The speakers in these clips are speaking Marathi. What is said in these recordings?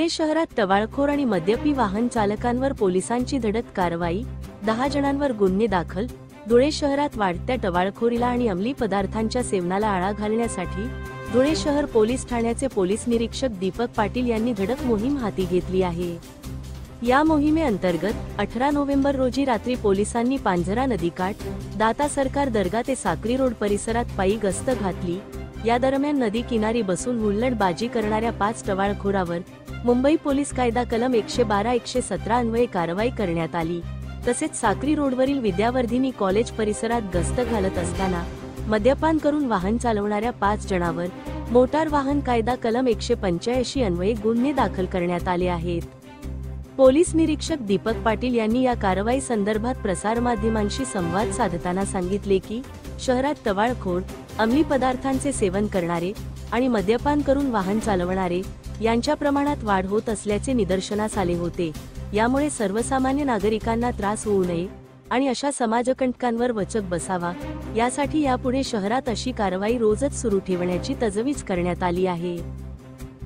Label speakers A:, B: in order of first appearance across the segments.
A: धुळे शहरात टवाळखोर आणि मद्यपी वाहन चालकांवर पोलिसांची धडक कारवाई, 10 जणांवर गुन्हे दाखल। धुळे शहरात वाढत्या टवाळखोरीला आणि अंमली पदार्थांच्या सेवनाला आळा घालण्यासाठी धुळे शहर पोलीस ठाण्याचे पोलीस निरीक्षक दीपक पाटील यांनी धडक मोहीम हाती घेतली आहे। या मोहिमेअंतर्गत 18 नोव्हेंबर रोजी रात्री पोलिसांनी पांझरा नदीकाठ, दाता सरकार दर्गा ते साक्री रोड परिसरात पायी गस्त घातली। या दरम्यान नदी किनारी बसून हुल्लडबाजी करणाऱ्या 5 टवाळखोरावर मुंबई पोलीस कायदा कलम 112-117 अन्वये कारवाई करण्यात आली। तसेच साक्री रोडवरील विद्यावर्धिनी कॉलेज परिसरात गस्त घालत असताना मद्यपान करून वाहन चालवणाऱ्या 5 जणांवर मोटार वाहन कायदा कलम 185 अन्वये गुन्हे दाखल करण्यात आले आहेत। पोलीस निरीक्षक दीपक पाटील यांनी या कारवाई संदर्भात प्रसारमाध्यमांशी संवाद साधताना सांगितले की शहरात टवाळखोर, अंमली पदार्थांचे सेवन करणारे आणि मद्यपान करून वाहन चालवणारे यांच्या प्रमाणात वाढ होत असल्याचे निदर्शनास आले होते। यामुळे सर्वसामान्य नागरिकांना त्रास होऊ नये आणि अशा समाजकंटकांवर वचक बसावा यासाठी यापुढे शहरात अशी कारवाई रोजच सुरू ठेवण्याची तजवीज करण्यात आली आहे।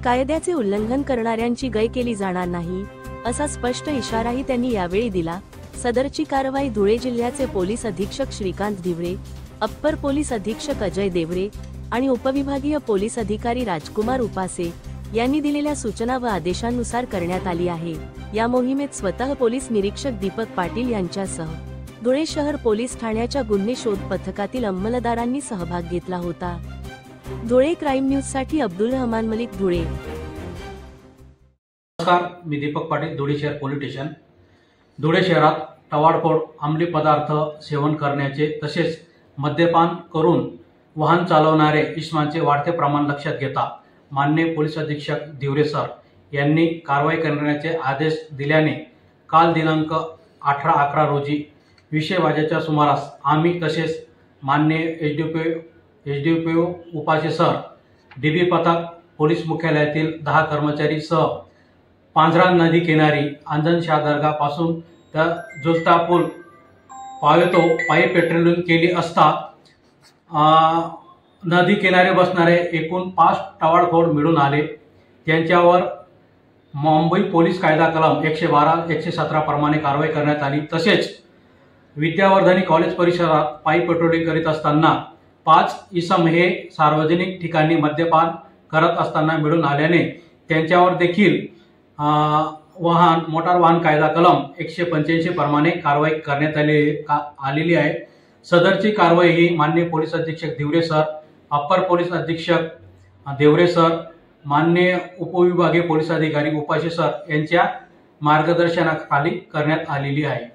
A: कायद्याचे उल्लंघन करणाऱ्यांची गय केली जाणार नाही असा स्पष्ट इशाराही त्यांनी यावेळी दिला। सदरची कारवाई धुळे जिल्ह्याचे पोलीस अधीक्षक श्रीकांत धिवरे, अप्पर पोलीस अधीक्षक अजय देवरे आणि उपविभागीय पोलीस अधिकारी राजकुमार उपासे यांनी दिलेल्या सूचना व आदेशानुसार करण्यात आली आहे। या मोहिमेत स्वतः पोलीस निरीक्षक दीपक पाटील यांच्यासह धुळे शहर पोलीस ठाण्याच्या गुन्हे शोध पथकातील अंमलदारांनी सहभाग घेतला होता। धुळे क्राईम न्यूज साठी अब्दुल रहमान मलिक, धुळे।
B: नमस्कार, मी दीपक पाटील, धुळे शहर पोलीस स्टेशन। धुळे शहरात टवाळखोर, अंमली पदार्थ सेवन करण्याचे तसेच मद्यपान करून वाहन चालवणारे इसमांचे वाढते प्रमाण लक्षात घेता माननीय पोलीस अधीक्षक धिवरे सर यांनी कारवाई करण्याचे आदेश दिल्याने काल दिनांक 18/11 रोजी 20 वाजेच्या सुमारास आम्ही तसेच माननीय एसडीपीओ उपासे सर, डीबी पथक, पोलीस मुख्यालयातील 10 कर्मचारी सह पांझरा नदी किनारी अंजनशाह दर्गा पासून तर जोस्ता पूल पावेतो पायी पेट्रोलिंग केली असता नदी किनारे बसणारे एकूण 5 टवाळखोर मिळून आले। त्यांच्यावर मुंबई पोलीस कायदा कलम 112-117 प्रमाणे कारवाई करण्यात आली। तसेच विद्यावर्धिनी कॉलेज परिसरात पायी पेट्रोलिंग करीत असताना 5 इसम हे सार्वजनिक ठिकाणी मद्यपान करत असताना मिळून आल्याने त्यांच्यावर देखील मोटार वाहन कायदा कलम 185 प्रमाणे कारवाई करण्यात आलेली आहे। सदरची कारवाई ही माननीय पोलीस अधीक्षक धिवरे सर, अप्पर पोलीस अधीक्षक देवरे सर, माननीय उपविभागीय पोलीस अधिकारी उपासे सर यांच्या मार्गदर्शनाखाली करण्यात आलेली आहे।